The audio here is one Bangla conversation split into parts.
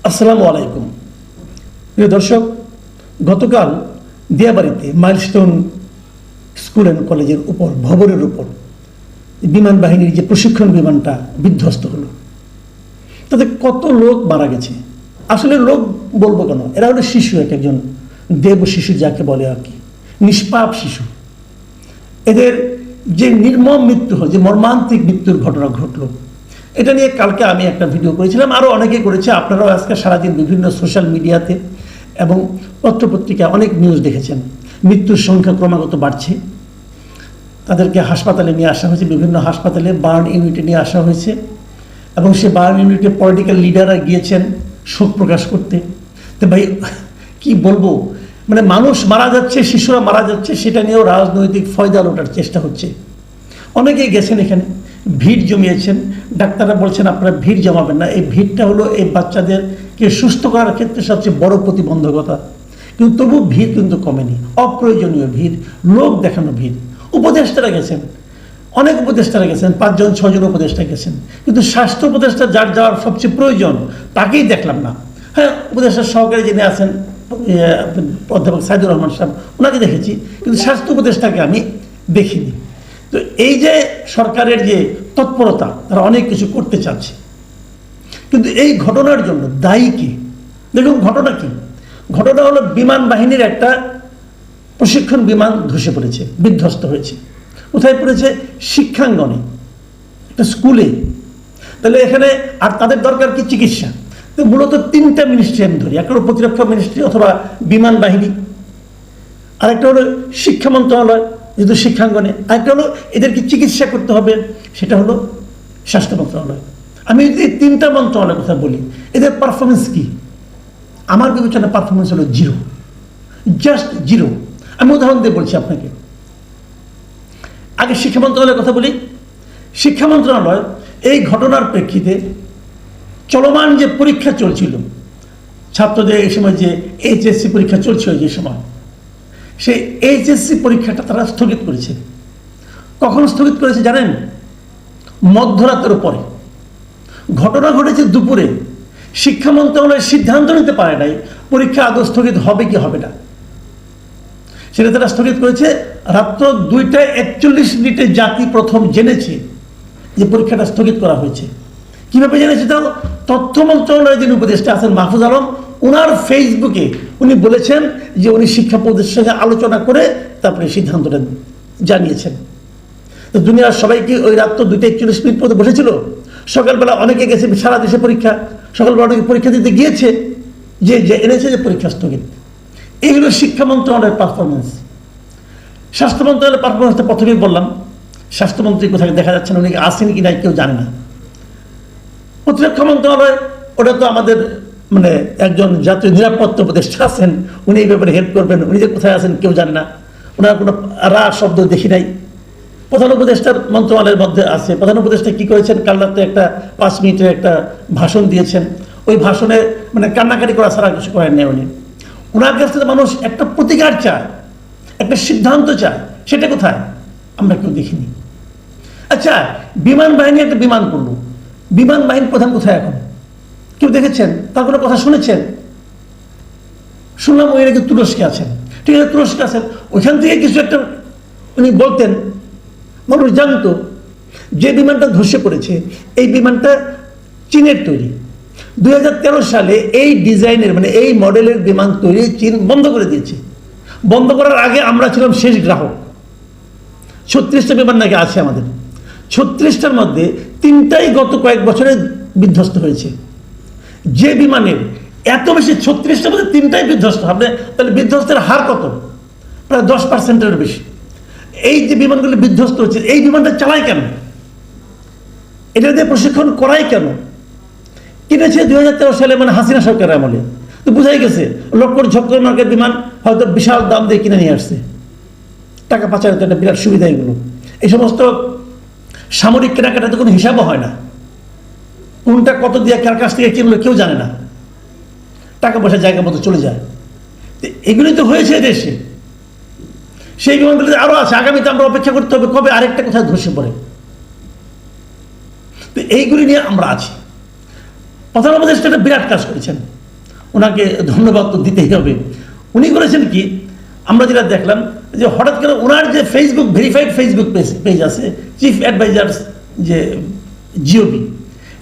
আসসালামু আলাইকুম প্রিয় দর্শক, গতকাল দিয়াবাড়িতে মাইলস্টোন স্কুল অ্যান্ড কলেজের উপর ভবনের উপর বিমান বাহিনীর যে প্রশিক্ষণ বিমানটা বিধ্বস্ত হলো, তাতে কত লোক মারা গেছে। আসলে লোক বলবো কেন, এরা হলো শিশু, একজন দেব শিশু যাকে বলে আর কি, নিষ্পাপ শিশু। এদের যে নির্মম মৃত্যু হয়, যে মর্মান্তিক মৃত্যুর ঘটনা ঘটলো, এটা নিয়ে কালকে আমি একটা ভিডিও করেছিলাম, আরও অনেকে করেছে। আপনারাও আজকে সারাদিন বিভিন্ন সোশ্যাল মিডিয়াতে এবং পত্রপত্রিকায় অনেক নিউজ দেখেছেন। মৃত্যুর সংখ্যা ক্রমাগত বাড়ছে। তাদেরকে হাসপাতালে নিয়ে আসা হয়েছে, বিভিন্ন হাসপাতালে বার্ন ইউনিটে নিয়ে আসা হয়েছে, এবং সে বার্ন ইউনিটে পলিটিক্যাল লিডাররা গিয়েছেন শোক প্রকাশ করতে। তো ভাই কি বলবো, মানে মানুষ মারা যাচ্ছে, শিশুরা মারা যাচ্ছে, সেটা নিয়েও রাজনৈতিক ফয়দা লোটার চেষ্টা হচ্ছে। অনেকেই গেছেন, এখানে ভিড় জমিয়েছেন। ডাক্তাররা বলছেন আপনারা ভিড় জমাবেন না। এই ভিড়টা হলো এই বাচ্চাদেরকে সুস্থ করার ক্ষেত্রে সবচেয়ে বড় প্রতিবন্ধকতা। কিন্তু তবু ভিড় কিন্তু কমেনি, অপ্রয়োজনীয় ভিড়, লোক দেখানো ভিড়। উপদেষ্টারা গেছেন, অনেক উপদেষ্টারা গেছেন, 5-6 জন উপদেষ্টা গেছেন, কিন্তু স্বাস্থ্য উপদেষ্টা যার যাওয়ার সবচেয়ে প্রয়োজন তাকেই দেখলাম না। হ্যাঁ, উপদেষ্টার সহকারী যিনি আছেন অধ্যাপক সাইদুর রহমান সাহেব, ওনাকে দেখেছি, কিন্তু স্বাস্থ্য উপদেষ্টাকে আমি দেখিনি। তো এই যে সরকারের যে তৎপরতা, তারা অনেক কিছু করতে চাচ্ছে, কিন্তু এই ঘটনার জন্য দায়ী কি? দেখুন ঘটনা কি, ঘটনা হলো বিমান বাহিনীর একটা প্রশিক্ষণ বিমান ধসে পড়েছে, বিধ্বস্ত হয়েছে। কোথায় পড়েছে? শিক্ষাঙ্গনে, একটা স্কুলে। তাহলে এখানে আর তাদের দরকার কি? চিকিৎসা। তো মূলত 3টা মিনিস্ট্রি আমি ধরি, একটা হলো প্রতিরক্ষা মিনিস্ট্রি অথবা বিমান বাহিনী, আরেকটা হলো শিক্ষা মন্ত্রণালয় যেহেতু শিক্ষাঙ্গনে, আরেকটা হলো এদেরকে চিকিৎসা করতে হবে, সেটা হলো স্বাস্থ্য মন্ত্রণালয়। আমি যদি 3টা মন্ত্রণালয়ের কথা বলি, এদের পারফরমেন্স কি? আমার বিবেচনায় পারফরমেন্স হলো জিরো, জাস্ট জিরো। আমি উদাহরণ দিয়ে বলছি আপনাকে। আগে শিক্ষা মন্ত্রণালয়ের কথা বলি। শিক্ষা মন্ত্রণালয় এই ঘটনার প্রেক্ষিতে চলমান যে পরীক্ষা চলছিল, ছাত্রদের এই সময় যে এইচএসসি পরীক্ষা চলছিল, যে সময় সেই এইচএসসি পরীক্ষাটা তারা স্থগিত করেছে। কখন স্থগিত করেছে জানেন? মধ্যরাতের পরে। ঘটনা ঘটেছে দুপুরে। শিক্ষা মন্ত্রণালয় সিদ্ধান্ত নিতে পারে নাই পরীক্ষা আদৌ স্থগিত হবে কি হবে না। সেটা তারা স্থগিত করেছে রাত্র 2:41 জাতি প্রথম জেনেছে যে পরীক্ষাটা স্থগিত করা হয়েছে। কিভাবে জেনেছে? তাও তথ্য মন্ত্রণালয়ের যিনি উপদেষ্টা আছেন মাহফুজ আলম, ওনার ফেসবুকে উনি বলেছেন যে উনি শিক্ষা উপদেষ্টার সঙ্গে আলোচনা করে তারপরে সিদ্ধান্তটা জানিয়েছেন। তো দুনিয়ার সবাইকে ওই রাত্র 2:41 পর্যন্ত বসেছিল। সকালবেলা অনেকে গেছে, সারা দেশে পরীক্ষা, সকালবেলা অনেকে পরীক্ষা দিতে গিয়েছে, যে এনেছে যে পরীক্ষা স্থগিত। এই হলো শিক্ষা মন্ত্রণালয়ের পারফরমেন্স। স্বাস্থ্য মন্ত্রণালয়ের পারফরমেন্সটা প্রথমেই বললাম। স্বাস্থ্যমন্ত্রী কোথায় দেখা যাচ্ছে না, উনি আসেন কি নাই কেউ জানে না। প্রতিরক্ষা মন্ত্রণালয়, ওটা তো আমাদের মানে একজন জাতীয় নিরাপত্তা উপদেষ্টা আছেন, উনি এই ব্যাপারে হেল্প করবেন, উনি যে কোথায় আছেন কেউ জানে না, ওনার কোনো শব্দ দেখি নাই। প্রধান উপদেষ্টার মন্ত্রণালয়ের মধ্যে আছে। প্রধান উপদেষ্টা কি করেছেন? কাল রাতে একটা 5 মিনিটের একটা ভাষণ দিয়েছেন। ওই ভাষণে মানে কান্নাকাটি করা ছাড়া কিছু করেন নেই উনি। ওনার কাছ থেকে মানুষ একটা প্রতিকার চায়, একটা সিদ্ধান্ত চায়, সেটা কোথায়? আমরা কেউ দেখিনি। আচ্ছা, বিমান বাহিনী একটা বিমান করলো, বিমান বাহিনীর প্রধান কোথায় এখন? কেউ দেখেছেন? তার কোনো কথা শুনেছেন? শুনলাম উনি নাকি তুরস্কে আছেন। ঠিক আছে, তুরস্কে আছেন, ওইখান থেকে কিছু একটা উনি বলতেন, মানুষ জানতো। যে বিমানটা ধসে পড়েছে এই বিমানটা চীনের তৈরি। 2013 সালে এই ডিজাইনের মানে এই মডেলের বিমান তৈরি চীন বন্ধ করে দিয়েছে। বন্ধ করার আগে আমরা ছিলাম শেষ গ্রাহক। 36টা বিমান নাকি আছে আমাদের। 36টার মধ্যে 3টাই গত কয়েক বছরে বিধ্বস্ত হয়েছে। যে বিমানের এত বেশি, 36টার মধ্যে 3টাই বিধ্বস্ত হবে, তাহলে বিধ্বস্তের হার কত? প্রায় 10%-এর বেশি। এই যে বিমানগুলো বিধ্বস্ত হচ্ছে, এই বিমানটা চালায় কেন? এটা দিয়ে প্রশিক্ষণ করাই কেন? কিনেছে 2013 সালে, মানে হাসিনা সরকারের আমলে। তো বোঝাই গেছে লক্কর ঝক্কর মার্কের বিমান হয়তো বিশাল দাম দিয়ে কিনে নিয়ে আসছে। টাকা পাচারের তো একটা বিরাট সুবিধা এগুলো। এই সমস্ত সামরিক কেনাকাটাতে কোনো হিসাবও হয় না, কোনটা কত দিয়ে কার কাছ থেকে কিনলো কেউ জানে না, টাকা পয়সা জায়গা মতো চলে যায়। এগুলি তো হয়েছে দেশে। সেই বিমানগুলিতে আরও আছে, আগামীতে আমরা অপেক্ষা করতে হবে কবে আরেকটা কোথায় ধসে পড়ে। তো এইগুলি নিয়ে আমরা আছি। প্রধান উপদেষ্টা একটা বিরাট কাজ করেছেন, ওনাকে ধন্যবাদ তো দিতেই হবে। উনি করেছেন কি, আমরা যেটা দেখলাম যে হঠাৎ করে ওনার যে ফেসবুক ভেরিফাইড ফেসবুক পেজ আছে, চিফ অ্যাডভাইজার যে জিওবি,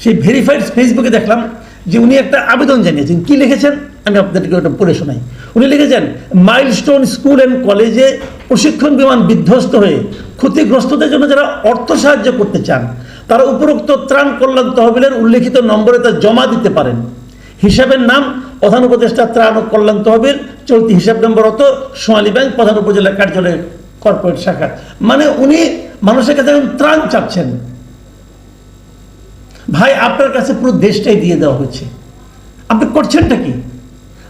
সেই ভেরিফাইড ফেসবুকে দেখলাম যে উনি একটা আবেদন জানিয়েছেন। কি লিখেছেন আমি আপনাদেরকে ওটা পড়ে শোনাই। উনি লিখেছেন, মাইলস্টোন স্কুল অ্যান্ড কলেজে প্রশিক্ষণ বিমান বিধ্বস্ত হয়ে ক্ষতিগ্রস্তদের জন্য যারা অর্থ সাহায্য করতে চান তারা উপরোক্ত ত্রাণ কল্যাণ তহবিলের উল্লেখিত নম্বরে তা জমা দিতে পারেন। হিসাবের নাম প্রধান উপদেষ্টা ত্রাণ ও কল্যাণ তহবিল, চলতি হিসাব নম্বর হতো সোনালী ব্যাংক, প্রধান উপজেলা কার্যালয়ের কর্পোরেট শাখা। মানে উনি মানুষের কাছে ত্রাণ চাচ্ছেন। ভাই, আপনার কাছে পুরো দেশটাই দিয়ে দেওয়া হয়েছে, আপনি করছেনটা কি?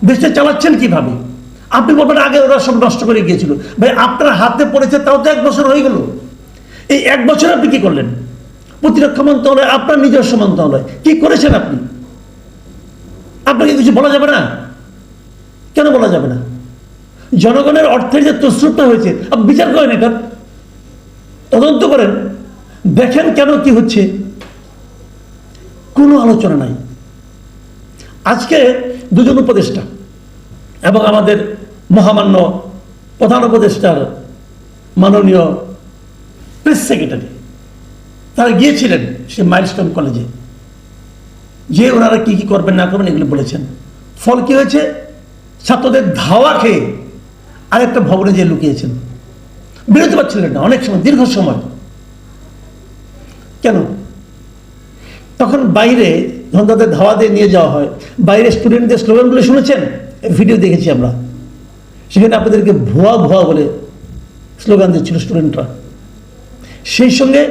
দেশটা চালাচ্ছেন কিভাবে? আপনি বলবেন আগে ওরা সব নষ্ট করে গিয়েছিল। ভাই, আপনার হাতে পড়েছে তাও তো 1 বছর হয়ে গেল। এই 1 বছর আপনি কি করলেন? প্রতিরক্ষা মন্ত্রণালয় আপনার নিজস্ব মন্ত্রণালয়, কি করেছেন আপনি? আপনাকে কিছু বলা যাবে না? কেন বলা যাবে না? জনগণের অর্থের যে তসরুপটা হয়েছে আপনি বিচার করেন, এটা তদন্ত করেন, দেখেন কেন কি হচ্ছে। কোনো আলোচনা নাই। আজকে দুজন উপদেষ্টা এবং আমাদের মহামান্য প্রধান উপদেষ্টার মাননীয় প্রেস সেক্রেটারি তারা গিয়েছিলেন সে মাইলস্টোন কলেজে, যে ওনারা কি কি করবেন না করবেন এগুলো বলেছেন। ফল কি হয়েছে? ছাত্রদের ধাওয়া খেয়ে আরেকটা ভবনে যে লুকিয়েছেন, বেরোতে পারছিলেন না অনেক সময়, দীর্ঘ সময়। কেন? তখন বাইরে যখন তাদের ধাওয়া দিয়ে নিয়ে যাওয়া হয়, বাইরে স্টুডেন্টদের স্লোগানগুলো শুনেছেন, ভিডিও দেখেছি আমরা, সেখানে আপনাদেরকে ভুয়া ভুয়া বলে স্লোগান দিচ্ছিল স্টুডেন্টরা। সেই সঙ্গে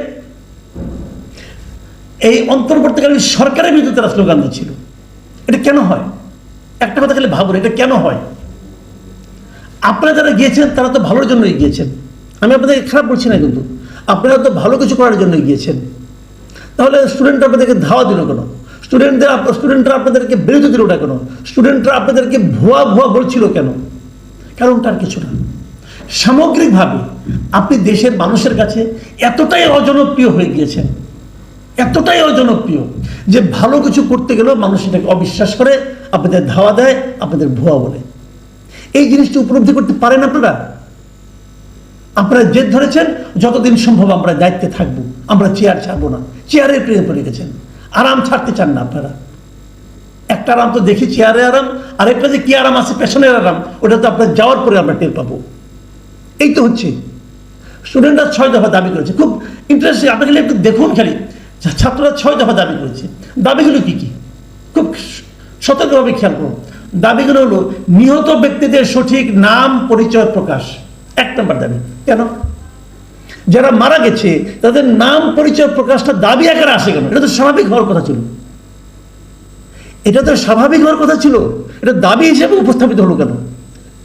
এই অন্তর্বর্তীকালীন সরকারের বিরুদ্ধে তারা স্লোগান দিচ্ছিল। এটা কেন হয়? একটা কথা খালি ভাবুন, এটা কেন হয়? আপনারা যারা গিয়েছেন তারা তো ভালোর জন্যই গিয়েছেন, আমি আপনাদেরকে খারাপ বলছি না, কিন্তু আপনারা তো ভালো কিছু করার জন্যই গিয়েছেন। তাহলে স্টুডেন্টরা আপনাদেরকে ধাওয়া দিল কেন? স্টুডেন্টরা আপনাদেরকে বিরোধী দিল না কেন? স্টুডেন্টরা আপনাদেরকে ভুয়া ভুয়া বলছিল কেন? কারণটা আর কিছু না, সামগ্রিকভাবে আপনি দেশের মানুষের কাছে এতটাই অজনপ্রিয় হয়ে গিয়েছেন, এতটাই অজনপ্রিয় যে ভালো কিছু করতে গেলেও মানুষ এটাকে অবিশ্বাস করে, আপনাদের ধাওয়া দেয়, আপনাদের ভুয়া বলে। এই জিনিসটি উপলব্ধি করতে পারেন আপনারা? আপনারা জেদ ধরেছেন যতদিন সম্ভব আমরা দায়িত্বে থাকবো, আমরা চেয়ার ছাড়বো না। চেয়ারের প্রেমে পড়ে গেছেন, আরাম ছাড়তে চান না আপনারা। একটা আরাম তো দেখি চেয়ারে আরাম, আরেকটা যে কি আরাম আছে পেছনের আরাম, ওটা তো আপনার যাওয়ার পরে আমরা টের পাবো। এই তো হচ্ছে। স্টুডেন্টরা 6 দফা দাবি করেছে, খুব ইন্টারেস্টিং। আপনাকে একটু দেখুন খালি, ছাত্ররা 6 দফা দাবি করেছে। দাবিগুলো কি কি খুব সতর্কভাবে খেয়াল করুন। দাবিগুলো হলো নিহত ব্যক্তিদের সঠিক নাম পরিচয় প্রকাশ, 1 নম্বর দাবি। কেন? যারা মারা গেছে তাদের নাম পরিচয় প্রকাশটা দাবি আকারে আসে কেন? এটা তো স্বাভাবিক হওয়ার কথা ছিল, এটা তো স্বাভাবিক হওয়ার কথা ছিল, এটা দাবি হিসেবে উপস্থাপিত হলো কেন?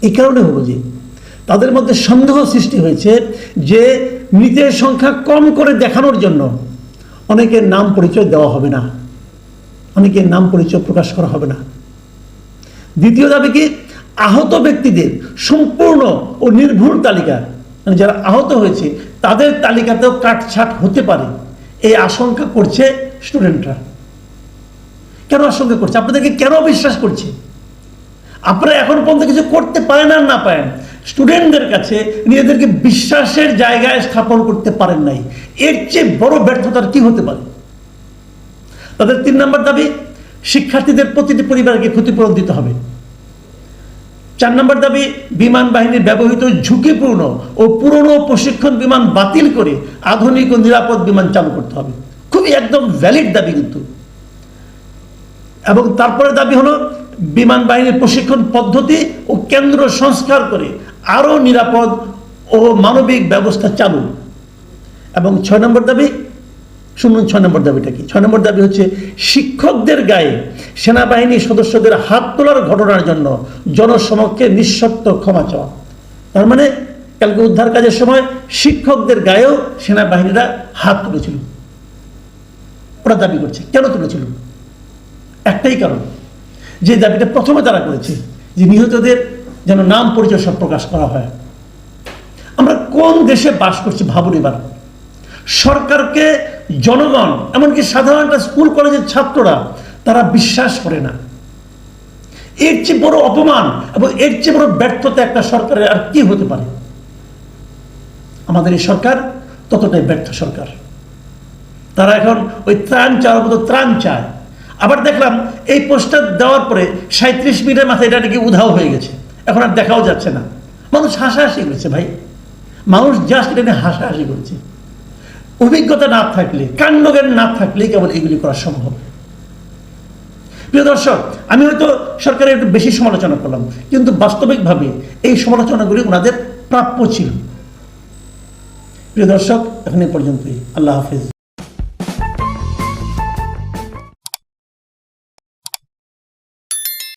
এই কারণে হলো যে তাদের মধ্যে সন্দেহ সৃষ্টি হয়েছে যে মৃতের সংখ্যা কম করে দেখানোর জন্য অনেকের নাম পরিচয় দেওয়া হবে না, অনেকের নাম পরিচয় প্রকাশ করা হবে না। দ্বিতীয় দাবি কি? আহত ব্যক্তিদের সম্পূর্ণ ও নির্ভুল তালিকা, মানে যারা আহত হয়েছে তাদের তালিকাতেও কাটছাট হতে পারে, এই আশঙ্কা করছে স্টুডেন্টরা। কেন আশঙ্কা করছে? আপনাদেরকে কেন বিশ্বাস করছে? আপনারা এখন পর্যন্ত কিছু করতে পারেন আর না পারেন, স্টুডেন্টদের কাছে নিজেদেরকে বিশ্বাসের জায়গায় স্থাপন করতে পারেন নাই। এর চেয়ে বড় ব্যর্থতার কি হতে পারে? তাদের 3 নম্বর দাবি, শিক্ষার্থীদের প্রতিটি পরিবারকে ক্ষতিপূরণ দিতে হবে। 4 নম্বর দাবি, বিমান বাহিনীর ব্যবহৃত ঝুঁকিপূর্ণ ও পুরনো প্রশিক্ষণ বিমান বাতিল করে আধুনিক ও নিরাপদ বিমান চালু করতে হবে। খুবই একদম ভ্যালিড দাবি কিন্তু। এবং তারপরে দাবি হলো বিমান বাহিনীর প্রশিক্ষণ পদ্ধতি ও কেন্দ্র সংস্কার করে আরো নিরাপদ ও মানবিক ব্যবস্থা চালু। এবং 6 নম্বর দাবি, শুনুন 6 নম্বর দাবিটা কি। 6 নম্বর দাবি হচ্ছে শিক্ষকদের গায়ে সেনাবাহিনীর সদস্যদের হাত তোলার ঘটনার জন্য জনসমক্ষে নিঃশর্ত ক্ষমা চাওয়া। তার মানে কালকে উদ্ধার কাজের সময় শিক্ষকদের গায়েও সেনাবাহিনীরা হাত তুলেছিল, ওরা দাবি করছে। কেন তুলেছিল? একটাই কারণ, যে দাবিটা প্রথমে তারা করেছে যে নিহতদের যেন নাম পরিচয় সব প্রকাশ করা হয়। আমরা কোন দেশে বাস করছি ভাবুন এবার। সরকারকে জনগণ, এমনকি সাধারণ একটা স্কুল কলেজের ছাত্ররা তারা বিশ্বাস করে না। এর চেয়ে বড় অপমান এবং এর চেয়ে বড় ব্যর্থতা একটা সরকারের আর কি হতে পারে? আমাদের এই সরকার ততটাই ব্যর্থ সরকার। তারা এখন ওই ত্রাণ চাওয়ার মতো ত্রাণ চায়। আবার দেখলাম এই পোস্টার দেওয়ার পরে 37 মিনিটের মাথায় এটা নাকি উধাও হয়ে গেছে, এখন আর দেখাও যাচ্ছে না। মানুষ হাসাহাসি করেছে ভাই, মানুষ জাস্ট এটা নিয়ে হাসাহাসি করেছে। অভিজ্ঞতা না থাকলে, কাণ্ডজ্ঞান না থাকলে কেবল এগুলি করা সম্ভব। প্রিয় দর্শক, আমি হয়তো সরকারের একটু বেশি সমালোচনা করলাম, কিন্তু বাস্তবিকভাবে এই সমালোচনাগুলি ওনাদের প্রাপ্য ছিল। প্রিয় দর্শক, এখন এ পর্যন্তই। আল্লাহ হাফেজ।